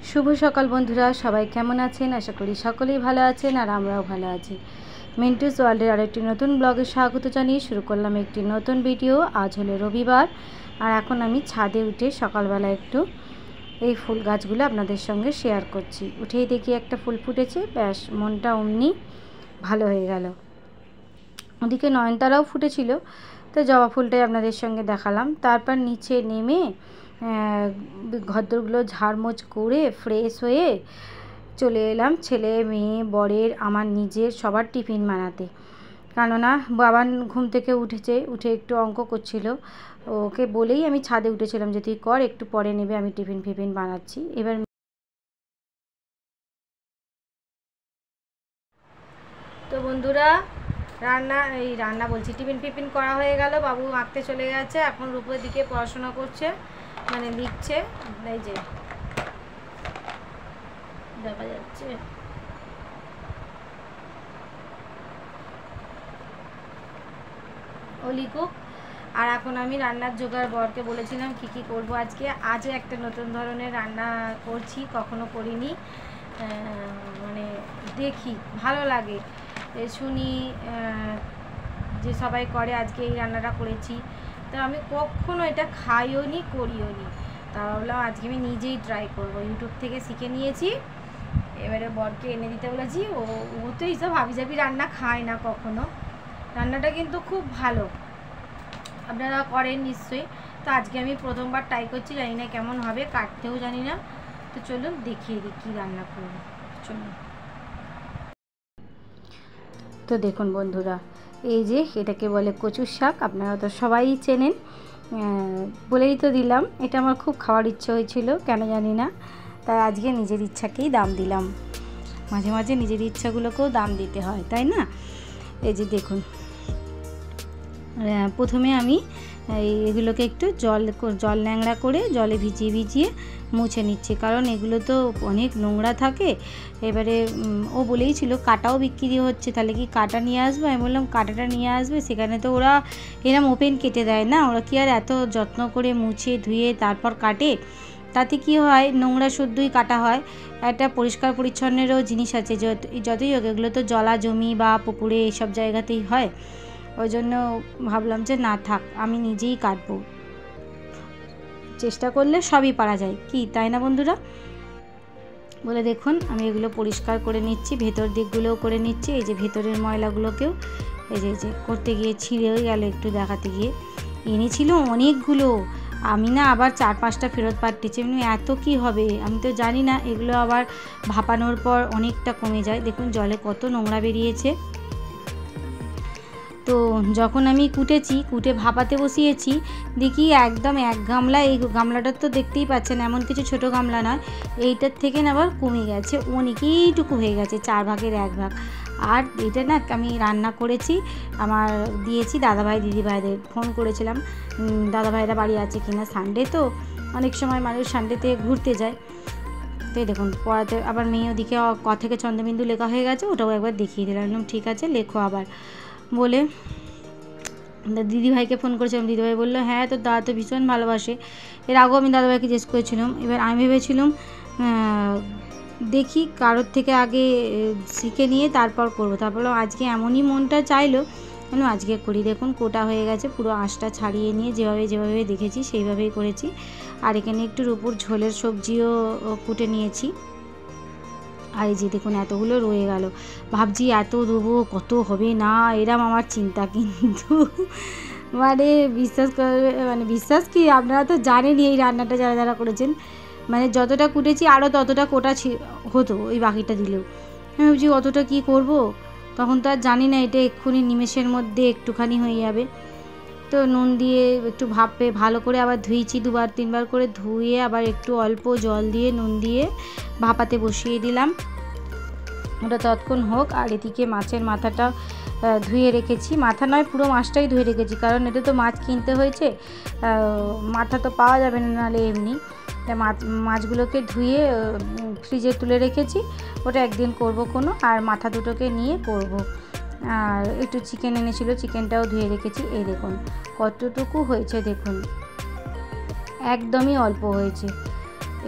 শুভ সকাল বন্ধুরা, সবাই কেমন আছেন? আশা করি সকলেই ভালো আছেন আর আমরাও ভালো আছি। মিন্টুস ওয়ার্ল্ডের আরেকটি নতুন ব্লগে স্বাগত জানিয়ে শুরু করলাম একটি নতুন ভিডিও। আজ হলো রবিবার আর এখন আমি ছাদে উঠে সকালবেলা একটু এই ফুল গাছগুলো আপনাদের সঙ্গে শেয়ার করছি। উঠেই দেখি একটা ফুল ফুটেছে, ব্যাস মনটা অমনি ভালো হয়ে গেল। ওদিকে নয়নতারাও ফুটেছিল, তো জবা ফুলটাই আপনাদের সঙ্গে দেখালাম। তারপর নিচে নেমে ঘরদোরগুলো ঝাড়মোছ করে ফ্রেশ হয়ে চলে এলাম ছেলে মেয়ে বরের আমার নিজের সবার টিফিন বানাতে। কেননা বাবান ঘুম থেকে উঠে একটু অঙ্ক করছিল, ওকে বলেই আমি ছাদে উঠেছিলাম যে তুই কর, একটু পরে নেবে, আমি টিফিন ফিফিন বানাচ্ছি। এবার তো বন্ধুরা রান্না বলছি, টিফিন ফিফিন করা হয়ে গেল। বাবু আঁকতে চলে গেছে, এখন রূপের দিকে পড়াশোনা করছে, মানে লিখছে। এই যে দেখা যাচ্ছে, ও লিখুক। আর এখন আমি রান্নার জোগাড়, বরকে বলেছিলাম কি কি করব আজকে। আজও একটা নতুন ধরনের রান্না করছি, কখনো করিনি, মানে দেখি ভালো লাগে শুনি যে সবাই করে। আজকে এই রান্নাটা করেছি, তো আমি কখনো এটা খাইও নি, করিও নি। তা ভাবলাম আজকে আমি নিজেই ট্রাই করবো, ইউটিউব থেকে শিখে নিয়েছি। এবারে বরকে এনে দিতে বলেছি। ও তো এইসব হাবিজাবি রান্না খায় না কখনো। রান্নাটা কিন্তু খুব ভালো, আপনারা করেন নিশ্চয়ই। তো আজকে আমি প্রথমবার ট্রাই করছি, জানি না কেমন হবে, কাটতেও জানি না। তো চলুন দেখিয়ে দিই কী রান্না করবো, চলুন। তো দেখুন বন্ধুরা, এই যে এটাকে বলে কচুর শাক, আপনারা তো সবাই চেনেন, বলেই তো দিলাম। এটা আমার খুব খাওয়ার ইচ্ছে হয়েছিল, কেন জানি না, তাই আজকে নিজের ইচ্ছাকেই দাম দিলাম। মাঝে মাঝে নিজের ইচ্ছাগুলোকেও দাম দিতে হয়, তাই না? এই যে দেখুন, প্রথমে আমি এগুলোকে একটু জল ন্যাংরা করে জলে ভিজিয়ে মুছে নিচ্ছি, কারণ এগুলো তো অনেক নোংরা থাকে। এবারে ও বলেই ছিল কাটাও বিক্রি হচ্ছে, তাহলে কি কাটা নিয়ে আসবো? আমি বললাম কাটাটা নিয়ে আসবে, সেখানে তো ওরা এরম ওপেন কেটে দেয় না, ওরা কি আর এত যত্ন করে মুছে ধুয়ে তারপর কাটে? তাতে কি হয়, নোংরা শুদ্ধই কাটা হয়। একটা পরিষ্কার পরিচ্ছন্নেরও জিনিস আছে, যতই হোক এগুলো তো জলা জমি বা পুকুরে এইসব জায়গাতেই হয়। ওই জন্য ভাবলাম যে না থাক, আমি নিজেই কাটবো, চেষ্টা করলে সবই পারা যায়, কি তাই না বন্ধুরা? বলে দেখুন আমি এগুলো পরিষ্কার করে নিচ্ছি, ভেতর দিকগুলোও করে নিচ্ছি। এই যে ভেতরের ময়লাগুলোকেও এই যে করতে গিয়ে ছিঁড়েও গেল একটু দেখাতে গিয়ে। এনেছিল অনেকগুলো, আমি না আবার 4-5টা ফেরত পাঠিয়েছি। এত কি হবে আমি তো জানি না। এগুলো আবার ভাপানোর পর অনেকটা কমে যায়। দেখুন জলে কত নোংরা বেরিয়েছে। তো যখন আমি কুটে ভাপাতে বসিয়েছি, দেখি একদম এক গামলা, এই গামলাটা তো দেখতেই পাচ্ছেন এমন কিছু ছোট গামলা নয়, এইটার থেকে না আবার কমে গেছে, অনেকইটুকু হয়ে গেছে, 4 ভাগের 1 ভাগ। আর এটা না আমি রান্না করেছি, আমার দিয়েছি দাদাভাই দিদিভাইদের। ফোন করেছিলাম দাদাভাইরা বাড়ি আছে কিনা, সানডে তো অনেক সময় মানুষ সানডেতে ঘুরতে যায়। তো দেখুন পড়াতে আবার মেয়ে ওদিকে ক থেকে চন্দ্রবিন্দু লেখা হয়ে গেছে, ওটাও একবার দেখিয়ে দিলাম, ঠিক আছে লেখো আবার বলে। দিদিভাইকে ফোন করেছিলাম, দিদিভাই বললো হ্যাঁ তোর দাদা তো ভীষণ ভালোবাসে। এর আগেও আমি দাদাভাইকে জিজ্ঞেস করেছিলাম। এবার আমি ভেবেছিলাম দেখি কারোর থেকে আগে শিখে নিয়ে তারপর করবো। তারপর আজকে এমনই মনটা চাইলো, কেন আজকে করি। দেখুন কোটা হয়ে গেছে, পুরো আঁশটা ছাড়িয়ে নিয়ে যেভাবে দেখেছি সেইভাবেই করেছি। আর এখানে একটু রুপুর ঝোলের সবজিও কুটে নিয়েছি। আর এই যে দেখুন এতগুলো রয়ে গেল, ভাবছি এত দেবো কত হবে না, এরম আমার চিন্তা। কিন্তু মানে বিশ্বাস কি, আপনারা তো জানেনই এই রান্নাটা যারা করেছেন, মানে যতটা কুটেছি আরও ততটা কোটা হতো ওই বাকিটা দিলেও। আমি ভাবছি অতটা কি করব, তখন তো আর জানি না এটা এক্ষুনি নিমেষের মধ্যে একটুখানি হয়ে যাবে। তো নুন দিয়ে একটু ভাপে ভালো করে আবার ধুয়েছি, 2-3 বার করে ধুয়ে আবার একটু অল্প জল দিয়ে নুন দিয়ে ভাপাতে বসিয়ে দিলাম, ওটা ততক্ষণ হোক। আর এদিকে মাছের মাথাটা ধুয়ে রেখেছি, মাথা নয় পুরো মাছটাই ধুয়ে রেখেছি, কারণ এটা তো মাছ কিনতে হয়েছে, মাথা তো পাওয়া যাবে না নাহলে এমনি। মাছগুলোকে ধুয়ে ফ্রিজে তুলে রেখেছি, ওটা একদিন করব কোনো, আর মাথা দুটোকে নিয়ে করব। আর একটু চিকেন এনেছিল, চিকেনটাও ধুয়ে রেখেছি। এই দেখুন কতটুকু হয়েছে, দেখুন একদমই অল্প হয়েছে।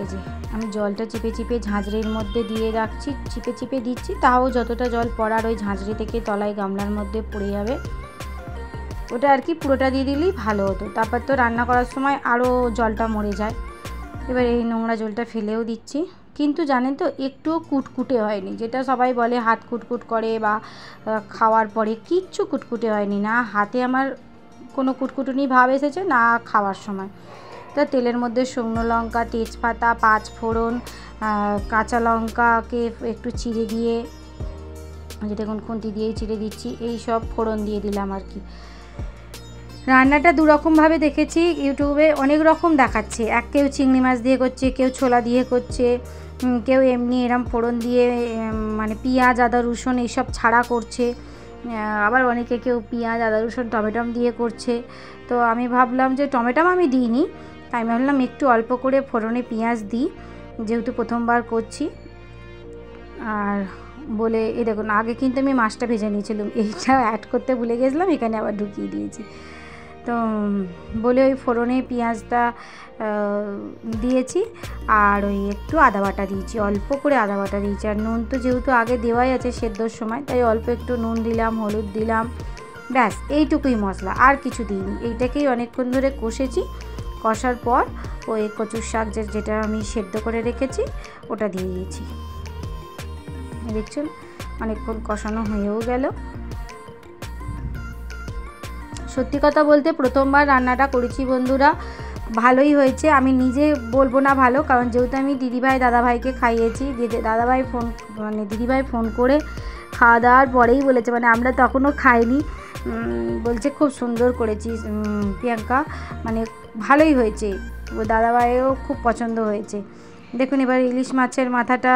এই যে আমি জলটা চিপে চিপে ঝাঁঝরির মধ্যে দিয়ে রাখছি, চিপে চিপে দিচ্ছি, তাও যতটা জল পড়ার ওই ঝাঁঝরি থেকে তলায় গামলার মধ্যে পড়ে যাবে, ওটা আর কি পুরোটা দিয়ে দিলেই ভালো হতো। তারপর তো রান্না করার সময় আরও জলটা মরে যায়। এবার এই নোংরা জলটা ফেলেও দিচ্ছি, কিন্তু জানেন তো একটুও কুটকুটে হয়নি, যেটা সবাই বলে হাত কুটকুট করে বা খাওয়ার পরে, কিচ্ছু কুটকুটে হয়নি, না হাতে আমার কোনো কুটকুটুনি ভাব এসেছে না খাওয়ার সময়। তো তেলের মধ্যে শুকনো লঙ্কা, তেজপাতা, 5 ফোড়ন, কাঁচা লঙ্কাকে একটু চিড়ে দিয়ে, যেটা এখন খুন্তি দিয়েই চিড়ে দিচ্ছি, এই সব ফোড়ন দিয়ে দিলাম আর কি। রান্নাটা দুরকমভাবে দেখেছি ইউটিউবে, অনেক রকম দেখাচ্ছে, কেউ চিংড়ি মাছ দিয়ে করছে, কেউ ছোলা দিয়ে করছে, কেউ এমনি এরম ফোড়ন দিয়ে মানে পেঁয়াজ আদা রসুন এইসব ছাড়া করছে, আবার অনেকে কেউ পেঁয়াজ আদা রসুন টমেটো দিয়ে করছে। তো আমি ভাবলাম যে টমেটো আমি দিইনি, তাই আমি ভাবলাম একটু অল্প করে ফোড়নে পেঁয়াজ দিই, যেহেতু প্রথমবার করছি। আর বলে এই দেখুন, আগে কিন্তু আমি মাছটা ভেজে নিয়েছিলাম, এইটা অ্যাড করতে ভুলে গেছিলাম, এখানে আবার ঢুকিয়ে দিয়েছি। তো বলে ওই ফোড়নে পেঁয়াজটা দিয়েছি, আর ওই একটু আদা বাটা দিয়েছি, অল্প করে আদা বাটা দিয়েছি। আর নুন তো যেহেতু আগে দেওয়াই আছে সেদ্ধর সময়, তাই অল্প একটু নুন দিলাম, হলুদ দিলাম, ব্যাস এইটুকুই মশলা, আর কিছু দিইনি। এইটাকেই অনেকক্ষণ ধরে কষেছি, কষার পর ওই কচুর শাক যেটা আমি সেদ্ধ করে রেখেছি ওটা দিয়ে দিয়েছি। দেখছেন অনেকক্ষণ কষানো হয়েও গেল। সত্যি কথা বলতে প্রথমবার রান্নাটা করেছি বন্ধুরা, ভালোই হয়েছে। আমি নিজে বলবো না ভালো, কারণ যেহেতু আমি দিদিভাই দাদাভাইকে খাইয়েছি, দিদিভাই ফোন করে খাওয়া দাওয়ার পরেই বলেছে, মানে আমরা তখনও খাইনি, বলছে খুব সুন্দর করেছিস প্রিয়াঙ্কা, মানে ভালোই হয়েছে, ও দাদাভাইও খুব পছন্দ হয়েছে। দেখুন এবার ইলিশ মাছের মাথাটা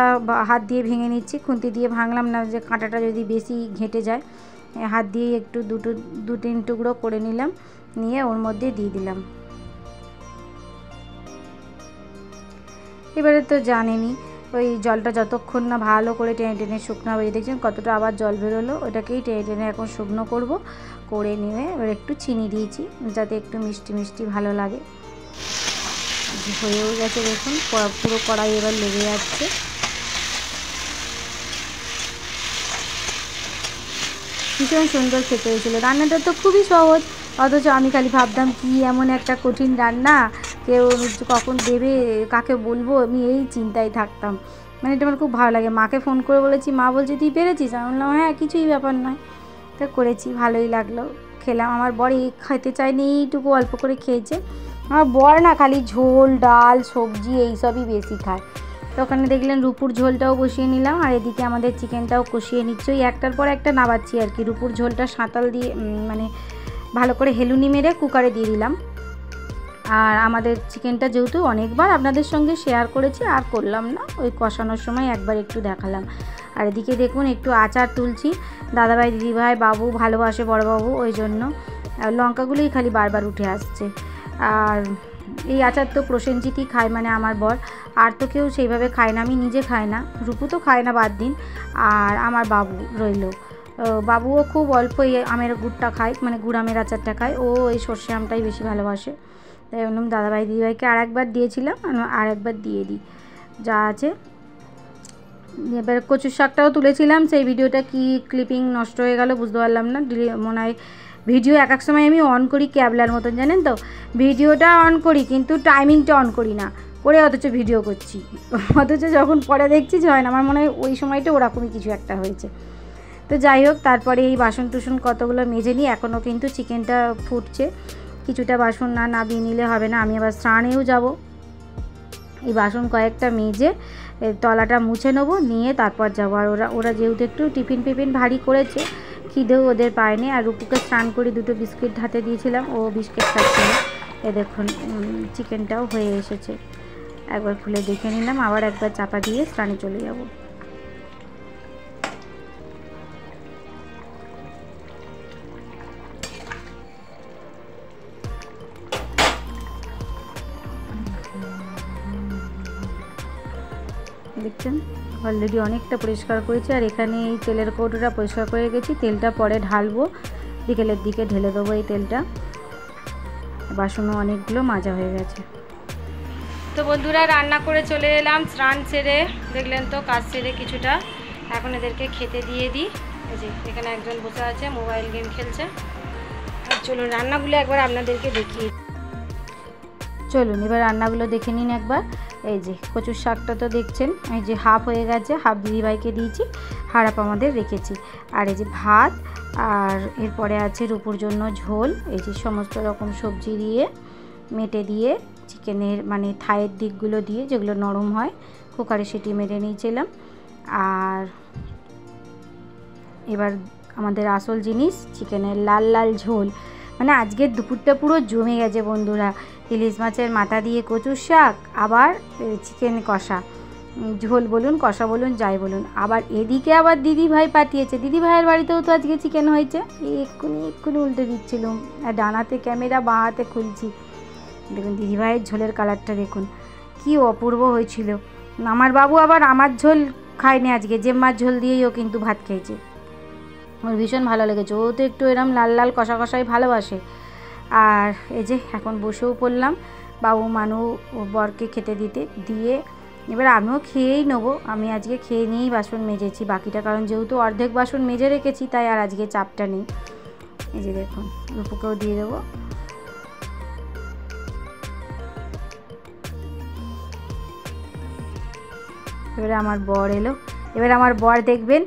হাত দিয়ে ভেঙে নিচ্ছি, খুন্তি দিয়ে ভাঙলাম না, যে কাঁটাটা যদি বেশি ঘেঁটে যায়, হাত দিয়ে একটু 2-3 টুকরো করে নিলাম, নিয়ে ওর মধ্যে দিয়ে দিলাম। এবারে তো জানেনই ওই জলটা যতক্ষণ না ভালো করে টেনে টেনে শুকনো হবে, দেখছেন কতটা আবার জল বেরোলো, ওটাকেই টেনে টেনে এখন শুকনো করব, করে নিয়ে এবার একটু চিনি দিয়েছি যাতে একটু মিষ্টি মিষ্টি ভালো লাগে। হয়েও গেছে দেখুন, পুরো কড়াই এবার লেগে যাচ্ছে। ভীষণ সুন্দর খেতে হয়েছিল, রান্নাটা তো খুবই সহজ, অথচ আমি খালি ভাবতাম কি এমন একটা কঠিন রান্না, কেউ কখন দেবে, কাকে বলবো, আমি এই চিন্তায় থাকতাম। মানে এটা আমার খুব ভালো লাগে। মাকে ফোন করে বলেছি, মা বলছে তুই পেরেছিস, আমি বললাম হ্যাঁ কিছুই ব্যাপার নয়। তো করেছি, ভালোই লাগলো, খেলাম। আমার বর এই খেতে চায়নি, এইটুকু অল্প করে খেয়েছে। আমার বর না খালি ঝোল ডাল সবজি এইসবই বেশি খায়। তো ওখানে দেখলেন রুপুর ঝোলটাও বসিয়ে নিলাম, আর এদিকে আমাদের চিকেনটাও কষিয়ে নিচ্ছি, ওই একটার পর একটা নাবাচ্ছি আর কি। রুপুর ঝোলটা সাঁতাল দিয়ে মানে ভালো করে হেলুনি মেরে কুকারে দিয়ে দিলাম। আর আমাদের চিকেনটা যেহেতু অনেকবার আপনাদের সঙ্গে শেয়ার করেছি, আর করলাম না, ওই কষানোর সময় একবার একটু দেখালাম। আর এদিকে দেখুন একটু আচার তুলছি, দাদাভাই দিদিভাই বাবু ভালোবাসে বড়বাবু, ওই জন্য লঙ্কাগুলোই খালি বারবার উঠে আসছে। আর এই আচার তো প্রসেনজিৎই খায়, মানে আমার বর, আর তো কেউ সেইভাবে খায় না, আমি নিজে খাই না, রূপু তো খায় না বাদ দিন, আর আমার বাবু রইল, বাবুও খুব অল্প এই আমের গুড়টা খায়, মানে গুড় আমের আচারটা খায়, ও এই সর্ষে আমটাই বেশি ভালোবাসে। তাই বললাম দাদাভাই দিদিভাইকে আর একবার দিয়েছিলাম, আর একবার দিয়ে দিই যা আছে। এবার কচুর শাকটাও তুলেছিলাম, সেই ভিডিওটা কি ক্লিপিং নষ্ট হয়ে গেল বুঝতে পারলাম না, মনে হয় ভিডিও এক এক সময় আমি অন করি ক্যাবলার মতন, জানেন তো, ভিডিওটা অন করি কিন্তু টাইমিংটা অন করি না, করে অথচ ভিডিও করছি, অথচ যখন পরে দেখছি যে হয় না, আমার মনে হয় ওই সময়টা ওরকমই কিছু একটা হয়েছে। তো যাই হোক, তারপরে এই বাসন টুসন কতগুলো মেজে নিই, এখনও কিন্তু চিকেনটা ফুটছে, কিছুটা বাসন না নামিয়ে নিলে হবে না, আমি আবার স্নানেও যাব। এই বাসন কয়েকটা মেজে তলাটা মুছে নেবো, নিয়ে তারপর যাবো। আর ওরা যেহেতু একটু টিফিন ভারী করেছে, খিদেও ওদের পায়নি। আর রূপুকে স্নান করে 2টো বিস্কিট হাতে দিয়েছিলাম, ও বিস্কিট খাচ্ছিল। এ দেখুন চিকেনটাও হয়ে এসেছে, একবার খুলে দেখে নিলাম, আবার একবার চাপা দিয়ে স্নানে চলে যাব। দেখছেন অলরেডি অনেকটা পরিষ্কার করেছি। আর এখানে এই তেলের কৌটোটা পরিষ্কার করে রেখেছি, তেলটা পরে ঢালবো, বিকেলের দিকে ঢেলে দেবো এই তেলটা। বাসনও অনেকগুলো মাজা হয়ে গেছে। তো বন্ধুরা রান্না করে চলে এলাম, স্নান সেরে, দেখলেন তো কাজ সেরে কিছুটা। এখন এদেরকে খেতে দিয়ে দিই। এই যে এখানে একজন বসে আছে, মোবাইল গেম খেলছে। চলুন রান্নাগুলো একবার আপনাদেরকে দেখিয়ে, চলুন এবার রান্নাগুলো দেখে নিন একবার। এই যে কচুর শাকটা তো দেখছেন, এই যে হাফ হয়ে গেছে, হাফ দিদিভাইকে দিয়েছি, হাফ আমাদের রেখেছি। আর এই যে ভাত, আর এরপরে আছে রূপুর জন্য ঝোল। এই যে সমস্ত রকম সবজি দিয়ে মেটে দিয়ে, চিকেনের মানে থায়ের দিকগুলো দিয়ে, যেগুলো নরম হয় কুকারে সিটি মেরে নিয়েছিলাম। আর এবার আমাদের আসল জিনিস, চিকেনের লাল লাল ঝোল। মানে আজকের দুপুরটা পুরো জমে গেছে বন্ধুরা। ইলিশ মাছের মাথা দিয়ে কচুর শাক, আবার চিকেন কষা, ঝোল বলুন কষা বলুন যাই বলুন। আবার এদিকে আবার দিদিভাই পাঠিয়েছে, দিদিভাইয়ের বাড়িতেও তো আজকে চিকেন হয়েছে। এক্ষুনি উল্টে দিচ্ছিলাম, আর ডানাতে ক্যামেরা, বাঁ হাতে খুলছি। দেখুন দিদিভাইয়ের ঝোলের কালারটা দেখুন, কি অপূর্ব হয়েছিল। আমার বাবু আবার আমার ঝোল খায়নি আজকে, জেম্মার ঝোল দিয়েই ও কিন্তু ভাত খেয়েছে। ওর ভীষণ ভালো লেগেছে, ও তো একটু এরম লাল লাল কষা কষাই ভালোবাসে। আর এই যে এখন বসেও পড়লাম, বাবু মানু বরকে খেতে দিতে দিয়ে এবার আমিও খেয়েই নেবো। আমি আজকে খেয়ে নিয়েই বাসন মেজেছি বাকিটা, কারণ যেহেতু অর্ধেক বাসন মেজে রেখেছি তাই আর আজকে চাপটা নেই। এই যে দেখুন রূপুকেও দিয়ে দেবো। এবারে আমার বর এলো, এবার আমার বর দেখবেন,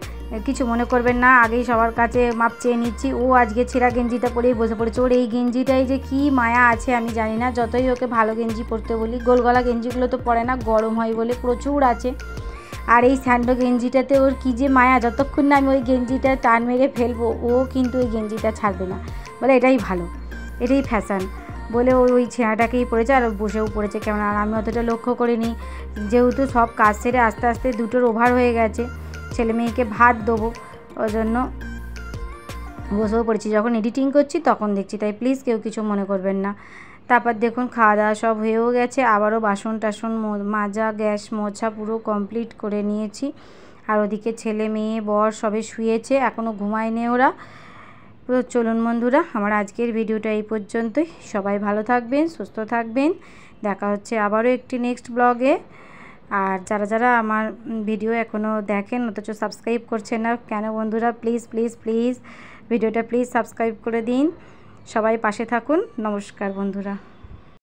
কিছু মনে করবেন না, আগেই সবার কাছে মাপ চেয়ে নিচ্ছি। ও আজকে ছেঁড়া গেঞ্জিটা পরেই বসে পড়েছে। ওর এই গেঞ্জিটাই যে কি মায়া আছে আমি জানি না, যতই ওকে ভালো গেঞ্জি পরতে বলি, গোলগলা গেঞ্জিগুলো তো পরে না, গরম হয় বলে প্রচুর আছে। আর এই স্যান্ডো গেঞ্জিটাতে ওর কী যে মায়া, যতক্ষণ না আমি ওই গেঞ্জিটা টান মেরে ফেলবো ও কিন্তু ওই গেঞ্জিটা ছাড়বে না, বলে এটাই ভালো, এটাই ফ্যাশন বলে ওই ছেঁড়াটাকেই পড়েছে। আর বসেও পড়েছে কেমন, আর আমি অতটা লক্ষ্য করিনি, যেহেতু সব কাজ সেরে আস্তে আস্তে দুটোর ওভার হয়ে গেছে, ছেলে মেয়েকে ভাত দেবো, ওই জন্য বসেও পড়েছি। যখন এডিটিং করছি তখন দেখছি, তাই প্লিজ কেউ কিছু মনে করবেন না। তারপর দেখুন খাওয়া দাওয়া সব হয়েও গেছে, আবারও বাসন টাসন মাজা, গ্যাস মোছা পুরো কমপ্লিট করে নিয়েছি। আর ওদিকে ছেলে মেয়ে বর সবে শুয়েছে, এখনও ঘুমায়নি ওরা। তো চলুন বন্ধুরা, আমার আজকের ভিডিওটা এই পর্যন্তই। সবাই ভালো থাকবেন, সুস্থ থাকবেন, দেখা হচ্ছে আবারও একটি নেক্সট ব্লগে। আর যারা যারা আমার ভিডিও এখনও দেখেন অথচ সাবস্ক্রাইব করছেন না কেন বন্ধুরা, প্লিজ প্লিজ প্লিজ ভিডিওটা প্লিজ সাবস্ক্রাইব করে দিন। সবাই পাশে থাকুন। নমস্কার বন্ধুরা।